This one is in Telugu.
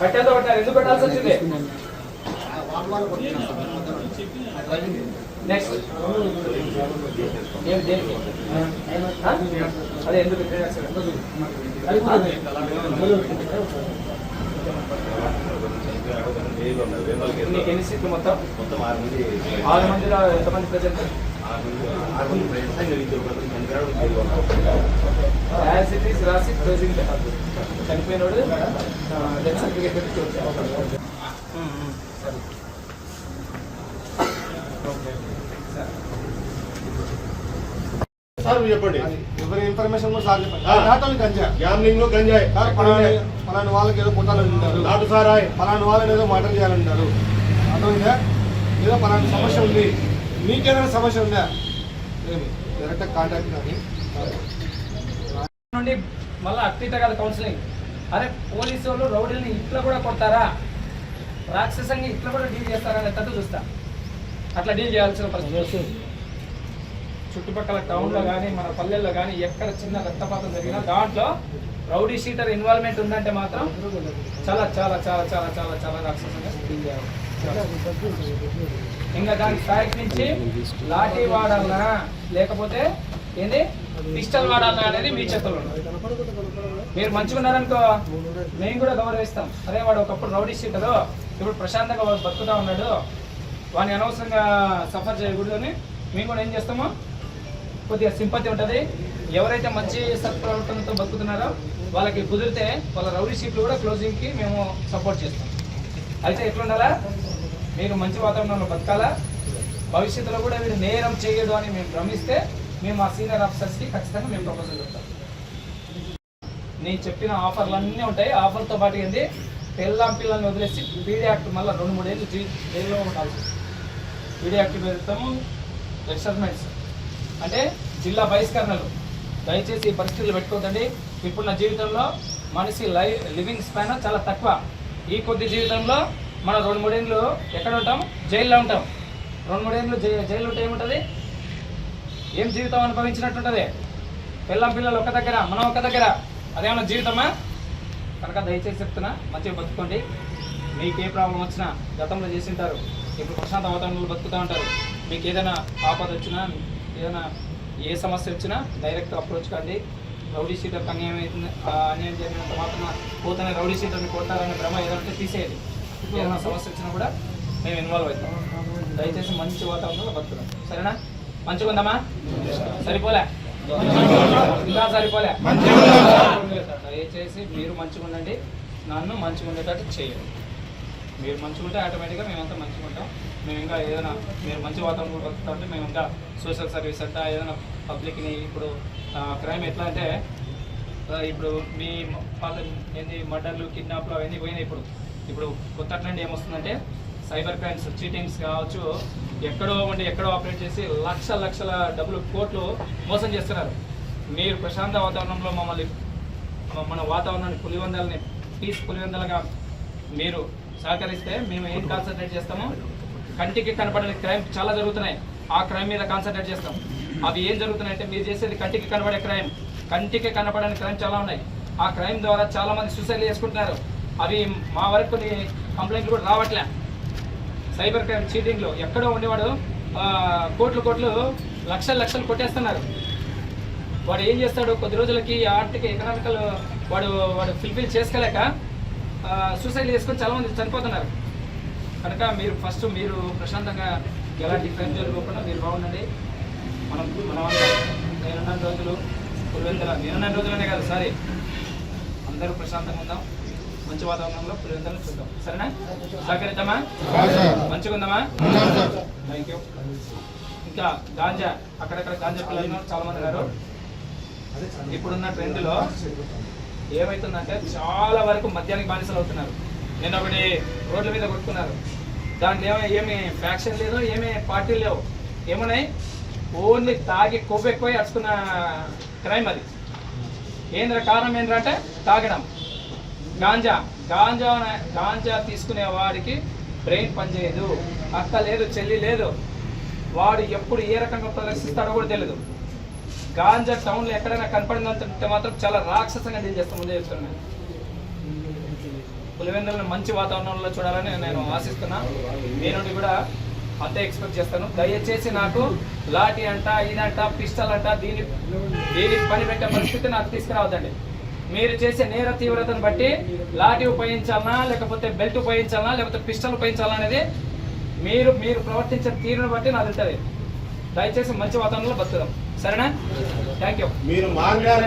కట్టేతో పట్టారు. ఎందుకు పెట్టాల్సి వచ్చింది? నెక్స్ట్ అదే ఎందుకు నీకు ఎన్ని సీట్లు మొత్తం? 6 మందిలో ఎంతమంది ప్రజెంట్? యాసిటీస్ రాసి క్లోజింగ్ చనిపోయినోడు డెత్ సర్టిఫికేట్ పెట్టి సార్ చెప్పండి. ఎవరి ఇన్ఫర్మేషన్ సార్ చెప్పండి. గంజా గ్యామ్లింగ్ లో గంజాయి పలానా వాళ్ళకి ఏదో పుట్టాలని ఉంటారు, నాటు సారాయి పలానా వాళ్ళని ఏదో మర్డర్ చేయాలంటారు. అర్థమైందా? ఏదో పలానా సమస్య ఉంది, మీకేదైనా సమస్య ఉందా ఏమి డైరెక్ట్ కాంటాక్ట్ కానీ నుండి మళ్ళీ అట్టిట కదా కౌన్సిలింగ్. అరే పోలీసు వాళ్ళు రౌడీని ఇట్లా కూడా కొడతారా, రాక్షసంగా ఇట్లా కూడా డీల్ చేస్తారా అనేది చూస్తా. అట్లా డీల్ చేయాల్సిన పరిస్థితి. చుట్టుపక్కల టౌన్లో కానీ మన పల్లెల్లో కానీ ఎక్కడ చిన్న రక్తపాతం జరిగినా దాంట్లో రౌడీ షీటర్ ఇన్వాల్వ్మెంట్ ఉందంటే మాత్రం చాలా చాలా చాలా చాలా చాలా చాలా రాక్షసంగా డీల్ చేయాలి. ఇంకా దాని స్థాయికి నుంచి లాఠీ వాడాలనా లేకపోతే ఏంది పిస్టల్ వాడాలనా అనేది మీ చేతుల్లో ఉంది. మీరు మంచిగా ఉన్నారనుకో మేము కూడా గౌరవిస్తాం. అరే వాడు ఒకప్పుడు రౌడీ షీటరు, ఇప్పుడు ప్రశాంతంగా బతుకుతా ఉన్నాడు, వాడిని అనవసరంగా సఫర్ చేయకూడదు అని మేము కూడా ఏం చేస్తామో కొద్దిగా సింపతి ఉంటుంది. ఎవరైతే మంచి సత్ప్రవర్తనతో బతుకుతున్నారో వాళ్ళకి కుదిరితే వాళ్ళ రౌడీ షీట్లు కూడా క్లోజింగ్కి మేము సపోర్ట్ చేస్తాం. అయితే ఎట్లుండాలా, మీరు మంచి వాతావరణంలో బతకాలా, భవిష్యత్తులో కూడా మీరు నేరం చేయదు అని మేము భ్రమిస్తే మేము ఆ సీనియర్ ఆఫీసర్స్కి ఖచ్చితంగా మేము ప్రపోజల్ చెప్తాం. నేను చెప్పిన ఆఫర్లు అన్నీ ఉంటాయి. ఆఫర్తో పాటు ఏంది పిల్లల్ని వదిలేసి పీడీ యాక్ట్ మళ్ళీ 2-3 ఏళ్ళు జైల్లో ఉండాల్సి వస్తుంది. పీడీ యాక్ట్ పెడతాము. ఎక్సర్మెంట్స్ అంటే జిల్లా బహిష్కరణలు. దయచేసి ఈ పరిస్థితులు పెట్టుకోదండి. ఇప్పుడున్న జీవితంలో మనిషి లివింగ్ స్పాన్ చాలా తక్కువ. ఈ కొద్ది జీవితంలో మనం 2-3 ఏళ్ళు ఎక్కడ ఉంటాం? జైల్లో ఉంటాం. 2-3 ఏళ్ళు జైలు ఉంటే ఏముంటుంది? ఏం జీవితం అనుభవించినట్టుంటుంది. పిల్లలు ఒక దగ్గర, మనం ఒక దగ్గర, అదేమన్నా జీవితమా? కనుక దయచేసి చెప్తున్నా, మంచిగా బతుకోండి. మీకు ఏ ప్రాబ్లం వచ్చినా గతంలో చేసింటారు, ఇప్పుడు ప్రశాంత వాతావరణంలో బతుకుతూ ఉంటారు. మీకు ఏదైనా ఆపద వచ్చినా, ఏదైనా ఏ సమస్య వచ్చినా డైరెక్ట్ అప్రోచ్ కండి. రౌడీ షీటర్కి అన్యాయం జరిగినంత మాత్రం పోతేనే రౌడీ షీటర్ని కొట్టాలనే భ్రమ ఏదంటే తీసేయాలి. ఏదైనా సమస్య వచ్చినా కూడా మేము ఇన్వాల్వ్ అవుతాం. దయచేసి మంచి వాతావరణంలో బతుకుతాం. సరేనా? మంచిగా ఉందామా? సరిపోలే ఇంకా సరిపోలే. దయచేసి మీరు మంచిగా ఉండండి, నన్ను మంచిగా ఉండేటట్టు చేయండి. మీరు మంచిగా ఉంటే ఆటోమేటిక్గా మేమంతా మంచిగా ఉంటాం. మేము ఇంకా ఏదైనా మీరు మంచి వాతావరణంలో బతుకుతా ఉంటే మేము ఇంకా సోషల్ సర్వీస్ అంతా ఏదైనా పబ్లిక్ని ఇప్పుడు క్రైమ్ ఎట్లా అంటే ఇప్పుడు మీ ఏంది మర్డర్లు, కిడ్నాప్లు అవన్నీ పోయినాయి. ఇప్పుడు కొత్త ట్రెండ్ ఏమొస్తుందంటే సైబర్ క్రైమ్స్, చీటింగ్స్ కావచ్చు, ఎక్కడో ఉండి ఎక్కడో ఆపరేట్ చేసి లక్షల డబ్బులు, కోట్లు మోసం చేస్తున్నారు. మీరు ప్రశాంత వాతావరణంలో మన వాతావరణాన్ని పులివెందలుగా మీరు సహకరిస్తే మేము ఏం కాన్సన్ట్రేట్ చేస్తామో, కంటికి కనపడని క్రైమ్ చాలా జరుగుతున్నాయి, ఆ క్రైమ్ మీద కాన్సన్ట్రేట్ చేస్తాం. అవి ఏం జరుగుతున్నాయంటే మీరు చేసేది కంటికి కనబడే క్రైమ్, కంటికి కనపడని క్రైమ్ చాలా ఉన్నాయి. ఆ క్రైమ్ ద్వారా చాలామంది సూసైడ్ చేసుకుంటున్నారు. అవి మా వరకు కొన్ని కంప్లైంట్లు కూడా రావట్లే. సైబర్ క్రైమ్, చీటింగ్లో ఎక్కడో ఉండేవాడు కోట్లు లక్షలు కొట్టేస్తున్నారు. వాడు ఏం చేస్తాడు, కొద్ది రోజులకి ఆర్థిక ఎకనామికల్ వాడు ఫుల్ఫిల్ చేసుకోలేక సూసైడ్ చేసుకొని చాలామంది చనిపోతున్నారు. కనుక మీరు ఫస్ట్ మీరు ప్రశాంతంగా ఎలాంటి క్రైమ్ జరగకుండా మీరు బాగుండండి. నేనున్న రోజులు నేనున్న రోజులనే కాదు, సారీ, అందరూ ప్రశాంతంగా ఉందాం, మంచి వాతావరణంలో పులివెందులను చూద్దాం. సరేనా? సహకరిద్దామా? మంచిగా ఉందామా? Thank you. ఇంకా గాంజా, అక్కడక్కడ గాంజా పిల్లలు చాలామంది ఉన్నారు. ఇప్పుడున్న ట్రెండ్లో ఏమవుతుందంటే చాలా వరకు మద్యానికి బానిసలు అవుతున్నారు. నేను ఒకటి రోడ్ల మీద కొట్టుకున్నారు. దాంట్లో ఏమి ఫ్యాక్షన్ లేదు, ఏమి పార్టీలు లేవు, ఏమున్నాయి, ఓన్లీ తాగి కొవ్వు ఎక్కువ అడుచుకున్న క్రైమ్. అది కారణం ఏంటంటే తాగడం. గాంజా తీసుకునే వాడికి బ్రెయిన్ పనిచేయదు, అక్క లేదు, చెల్లి లేదు, వాడు ఎప్పుడు ఏ రకంగా ప్రదర్శిస్తాడో కూడా తెలియదు. గాంజా టౌన్లో ఎక్కడైనా కనపడిందంటే మాత్రం చాలా రాక్షసంగా డీల్ చేస్తాం. ముందే చెప్తున్నాను. పులివెందులను మంచి వాతావరణంలో చూడాలని నేను ఆశిస్తున్నా. మీ నుండి కూడా అంతే ఎక్స్పెక్ట్ చేస్తాను. దయచేసి నాకు లాఠీ అంట, ఇదంట, పిస్టల్ అంట, దీని పని పెట్టే పరిస్థితి నాకు తీసుకురావద్దండి. మీరు చేసే నేర తీవ్రతను బట్టి లాఠీ ఉపయోగించాలనా, లేకపోతే బెల్ట్ ఉపయోగించాలనా, లేకపోతే పిస్టల్ ఉపయోగించాలనా అనేది మీరు ప్రవర్తించే తీరును బట్టి నాకు ఉంటుంది. దయచేసి మంచి వాతావరణంలో బతుకుదాం. సరేనా? Thank you.